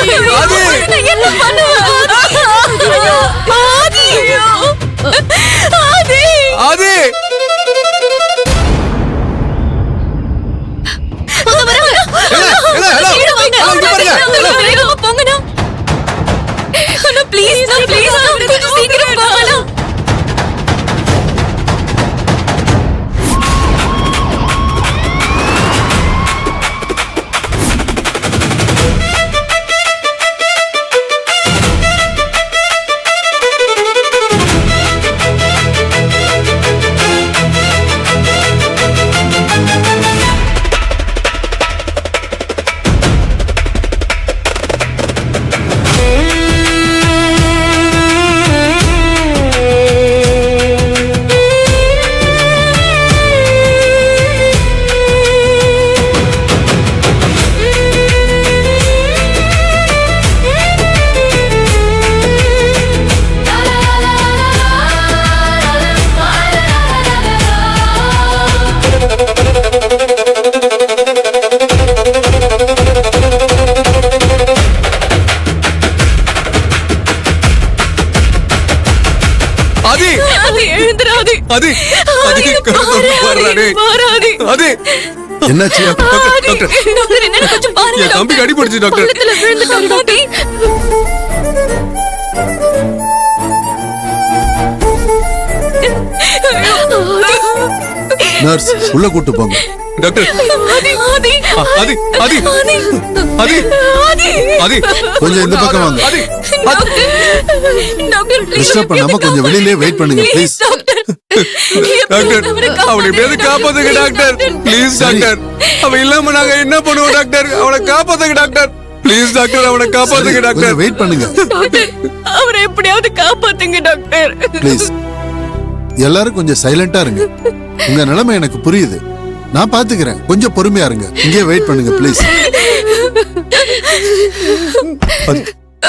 என்ன பண்ணுவேன்? ஆதி ஆதி ஆதி என்னாச்சு என் தம்பிக்கு அடிபடுச்சு டாக்டர். நர்ஸ் உள்ள கூட்டு போங்க. டாக்டர் கொஞ்சம் இந்த பக்கம் வாங்க. டிஸ்டர்ப் பண்ணாம கொஞ்சம் வெளியிலே வெயிட் பண்ணுங்க ப்ளீஸ். டாக்டர் அவனை எப்படியாவது காப்பாத்துங்க டாக்டர் ப்ளீஸ் டாக்டர். அவன் இல்லாம நாங்க என்ன பண்ணுவோம் டாக்டர்? அவனை காப்பாத்துங்க டாக்டர் ப்ளீஸ் டாக்டர். அவனை காப்பாத்துங்க டாக்டர். வெயிட் பண்ணுங்க அவரை எப்படியாவது காப்பாத்துங்க டாக்டர் ப்ளீஸ். எல்லாரும் கொஞ்சம் சைலண்டா இருங்க. உங்க நிலைமை எனக்கு புரியுது, நான் பாத்துக்கிறேன். கொஞ்சம் பொறுமையா இருங்க. இங்கே வெயிட் பண்ணுங்க ப்ளீஸ்.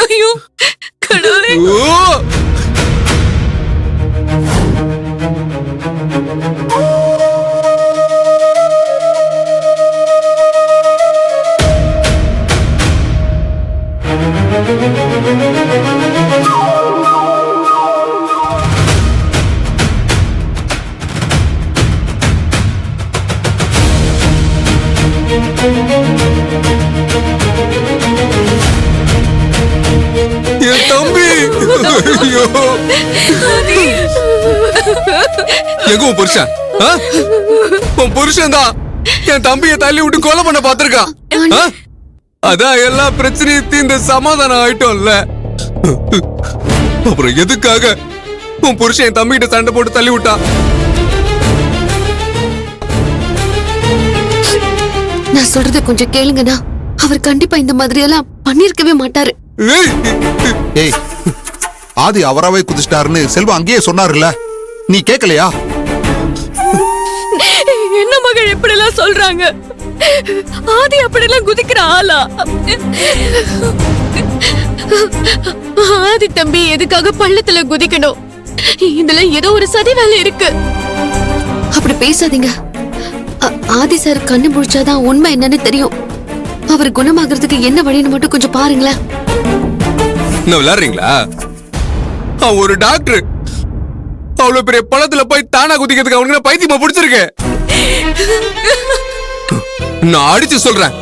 ஐயோ கடவுளே. என் தம்பி. ஐயோ எங்க உன் புருஷன்? உன் புருஷன் தான் என் தம்பியை தள்ளி விட்டு கொலை பண்ண பாத்திருக்கான். அதான் எல்லா பிரச்சனையும் தீர்ந்து சமாதானம் ஆயிட்டோம்ல. அப்புறம் எதுக்காக உன் புருஷன் என் தம்பிகிட்ட சண்டை போட்டு தள்ளி விட்டான்? நான் சொல்றத கொஞ்சம் கேளுங்கண்ணா. அவர் கண்டிப்பா இந்த மாதிரி எல்லாம் பண்ணிருக்கவே மாட்டாரு. ஏய் ஆதி அவராவே குதிச்சிட்டாருன்னு செல்வம் அங்கேயே சொன்னாருல்ல, நீ கேட்கலையா? என்ன மகள் இப்படி எல்லாம் சொல்றாங்க? ஆதி அப்படி எல்லாம் குதிக்கிற ஆளா? ஆதி தம்பி எதுக்காக பள்ளத்துல குதிக்கணும்? இதுல ஏதோ ஒரு சதி வேலை இருக்கு. அப்படி பேசாதீங்க. ஆதி சார் கண்ணு முழிச்சாதான் உண்மை என்னன்னு தெரியும். அவர் குணமாகறதுக்கு என்ன வழின்னு மட்டும் கொஞ்சம் பாருங்களேன். என்ன விளையாடுறீங்களா? அவன் ஒரு டாக்டர். அவ்வளவு பெரிய பழத்துல போய் தானா குதிக்கிறதுக்கு அவனுக்கு பைத்தியமா பிடிச்சிருக்கு. நான் அடிச்சு சொல்றேன்,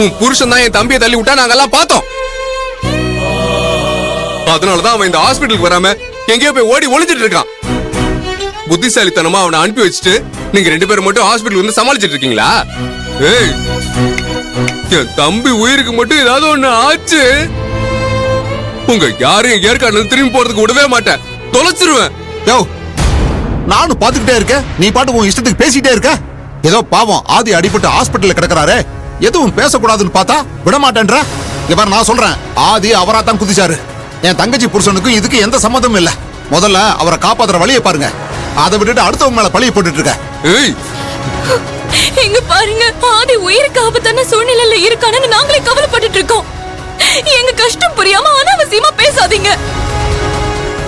உன் புருஷன் தான் என் தம்பியை தள்ளி விட்டா நாங்கெல்லாம் பார்த்தோம். அதனாலதான் அவன் இந்த ஹாஸ்பிட்டலுக்கு வராம எங்கேயோ போய் ஓடி ஒளிஞ்சிட்டு இருக்கான். புத்திசாலித்தனமா அவனை அனுப்பி வச்சுட்டு நீங்க ரெண்டு பேரும் மட்டும் ஹாஸ்பிட்டல் வந்து சமாளிச்சிட்டு இருக்கீங்களா? ஏய் என் தம்பி உயிருக்கு மட்டும் ஏதாவது ஒண்ணு ஆச்சு, உங்க யாரையும் ஏற்காடு திரும்பி போறதுக்கு விடவே மாட்டேன். தொலைச்சிருவேன். யோ நானும் பாத்துக்கிட்டே இருக்கேன், நீ பாட்டு உன் இஷ்டத்துக்கு பேசிட்டே இருக்க. ஏதோ பாவம் ஆதி அடிபட்டு ஹாஸ்பிட்டல்ல கிடக்குறாரு, எதுவும் பேசக்கூடாதுன்னு பார்த்தா விட மாட்டேன்ற. இவர் நான் சொல்றேன், ஆதி அவரா தான் குதிச்சாரு. என் தங்கச்சி புருஷனுக்கும் இதுக்கு எந்த சம்மந்தமும் இல்ல. முதல்ல அவரை காப்பாத்துற வழியை பாருங்க, அதை விட்டுட்டு அடுத்தவங்க மேல பழிய போட்டுட்டு இருக்க. ஏய் எங்க பாருங்க, ஆதி உயிருக்கு ஆபத்தான சூழ்நிலையில இருக்கானு நாங்களே கவலைப்பட்டுட்டு இருக்கோம். எங்க கஷ்டம் புரியாம அனாவசியமா பேசாதீங்க.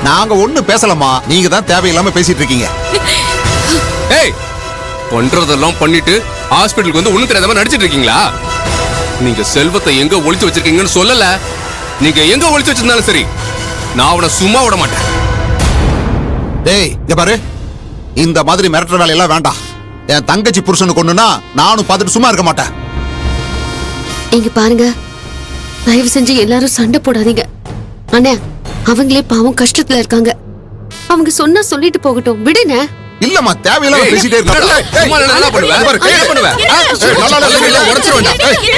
நாங்க ஒண்ணு பேசலாமா, நீங்க தான் தேவையில்லாம பேசிட்டு இருக்கீங்க. ஏய் பண்றதெல்லாம் பண்ணிட்டு ஹாஸ்பிட்டலுக்கு வந்து ஒண்ணு தெரியாதமா நடிச்சிட்டு இருக்கீங்களா? நீங்க செல்வத்தை எங்க ஒளிச்சு வச்சிருக்கீங்கன்னு சொல்லல. நீங்க எங்க ஒளிச்சு வச்சிருந்தாலும் சரி, நான் அவனை சும்மா விட மாட்டேன். டேய் இங்க பாரு, இந்த மாதிரி மிரட்டுற வேலையெல்லாம் வேண்டாம். என் தங்கச்சி புருஷனு கொண்டுனா நானும் பார்த்துட்டு சும்மா இருக்க மாட்டேன். இங்க பாருங்க, தயவு செஞ்சு எல்லாரும் சண்டை போடாதீங்க. அண்ணே, அவங்களே பாவம் கஷ்டத்துல இருக்காங்க. அவங்க சொன்னா சொல்லிட்டு போகட்டும், விடுங்க. இல்லம்மா, தேவையில்லாம பேசிட்டே என்னடா, சும்மா இருக்க. என்ன பண்ணுவேன்? என்ன பண்ணுவேன்?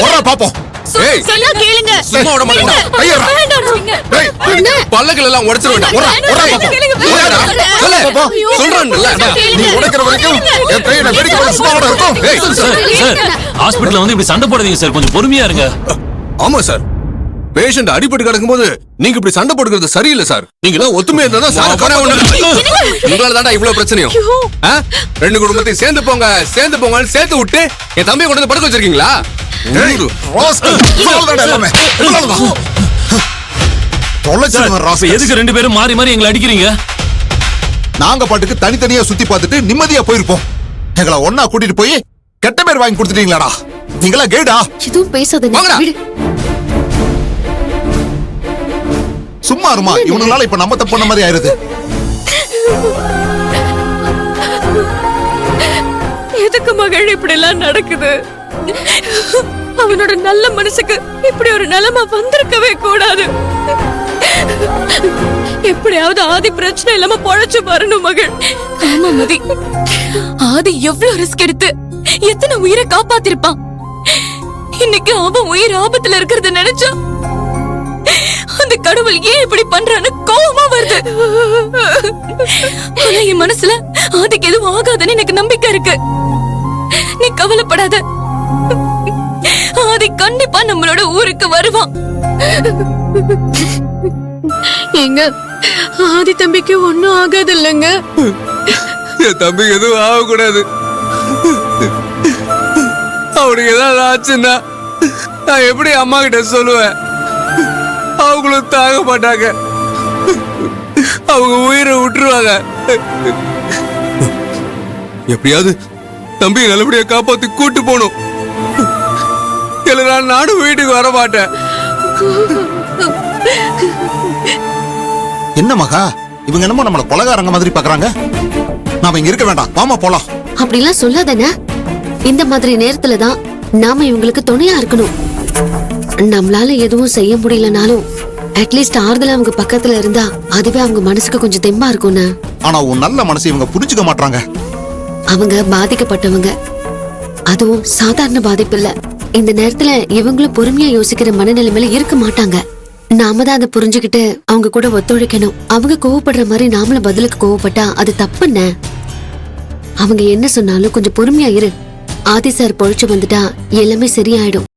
உடனே பாப்போம். ஏய், சொன்னா கேளுங்க. சும்மா விட மாட்டேன்டா. ஐயா, வேண்டாம் சொல்லுங்க. பல்லகள் எல்லாம் உடைச்சிட வேண்டாம். நீ உடைக்கிற வரைக்கும் என் பையனை வேடிக்கை பார்த்து சும்மா கூட இருக்கும். ஏய், சார் ஹாஸ்பிடல்ல வந்து இப்படி சண்டை போடாதீங்க சார், கொஞ்சம் பொறுமையா இருங்க. ஆமா சார், பேஷண்ட் அடிபட்டு கிடக்கும்போது நீங்க இப்படி சண்டை போடுறது சரியில்லை சார். நீங்க எல்லாம் ஒத்துமையா இருந்தா தான் சார். உங்களால தாண்டா இவ்வளவு பிரச்சனையும். ஆ? ரெண்டு குடும்பத்தையும் சேர்ந்து போங்கன்னு சேர்த்து விட்டு என் தம்பியை கொண்டு வந்து படுக்க வச்சிருக்கீங்களா? ராஸ்கல், இவ்வளவுதான்டா எல்லாமே. இவ்வளவுதான். தொலைச்சிடுவேன் இப்ப ராஸ்கல். எதுக்கு ரெண்டு பேரும் மாறி மாறி எங்களை அடிக்கிறீங்க? நாங்க பாட்டுக்கு தனித்தனியா சுத்தி பார்த்துட்டு நிம்மதியா போயிருப்போம். எங்களை ஒன்னா கூட்டிட்டு போய் கெட்ட பேர் வாங்கி கொடுத்துட்டீங்களாடா. நீங்களா கைடா? எதுவும் பேசாதீங்க, வாங்கடா. விடு. சும்மா இருமா, இவனுங்களால இப்ப நம்ம தப்பு பண்ண மாதிரி ஆயிருது. எதுக்கு மகள் இப்படி எல்லாம் நடக்குது? அவனோட நல்ல மனசுக்கு இப்படி ஒரு நிலைமை வந்திருக்கவே கூடாது. எப்படியாவது ஆதி பிரச்சனை இல்லாம பொழைச்சு வரணும் மகள். ஆமா மதி, ஆதி எவ்வளவு ரிஸ்க் எடுத்து எத்தனை உயிரை காப்பாத்திருப்பான். இன்னைக்கு அவன் உயிர் ஆபத்துல இருக்கிறத நினைச்சா அந்த கடவுள் ஏன் இப்படி பண்றான்னு கோவமா வருது. ஆனா என் மனசுல ஆதிக்கு எதுவும் ஆகாதுன்னு எனக்கு நம்பிக்கை இருக்கு. நீ கவலைப்படாத, ஆதி கண்டிப்பா நம்மளோட ஊருக்கு வருவான். எங்க ஆதி தம்பிக்கு ஒண்ணும் ஆகாது இல்லைங்க? என் தம்பிக்கு எதுவும் ஆகக்கூடாது. அவனுக்கு ஏதாவது ஆச்சுன்னா நான் எப்படி அம்மா கிட்ட சொல்லுவேன்? அவங்களும் தாங்க மாட்டாங்க, அவங்க உயிரை விட்டுருவாங்க. எப்படியாவது தம்பியை நல்லபடியா காப்பாத்தி கூட்டு போகணும். இல்லைன்னா நானும் வீட்டுக்கு வர மாட்டேன். என்ன மகா, இவங்க என்னமோ நம்மள கொலகாரங்க மாதிரி பாக்குறாங்க. நாம இங்க இருக்க வேண்டாம், வாமா போலாம். அப்படிலாம் சொல்லாதண்ணா. இந்த மாதிரி நேரத்துல தான் நாம இவங்களுக்கு துணையா இருக்கணும். நம்மளால எதுவும் செய்ய முடியலனாலும் அட்லீஸ்ட் ஆறுதலா அவங்க பக்கத்துல இருந்தா அதுவே அவங்க மனசுக்கு கொஞ்சம் தெம்பா இருக்கும்னா. ஆனா உன் நல்ல மனசு இவங்க புரிஞ்சுக்க மாட்டாங்க. அவங்க பாதிக்கப்பட்டவங்க, அதுவும் சாதாரண பாதிப்பு இல்ல. இந்த நேரத்துல இவங்களும் பொறுமையா யோசிக்கிற மனநிலைமையில இருக்க மாட்டாங்க. நாம தான் அதை புரிஞ்சுக்கிட்டு அவங்க கூட ஒத்துழைக்கணும். அவங்க கோவப்படுற மாதிரி நாமளும் பதிலுக்கு கோவப்பட்டா அது தப்புன்னு. அவங்க என்ன சொன்னாலும் கொஞ்சம் பொறுமையா இரு. ஆதி சார் பொழிச்சு வந்துட்டா எல்லாமே சரியாயிடும்.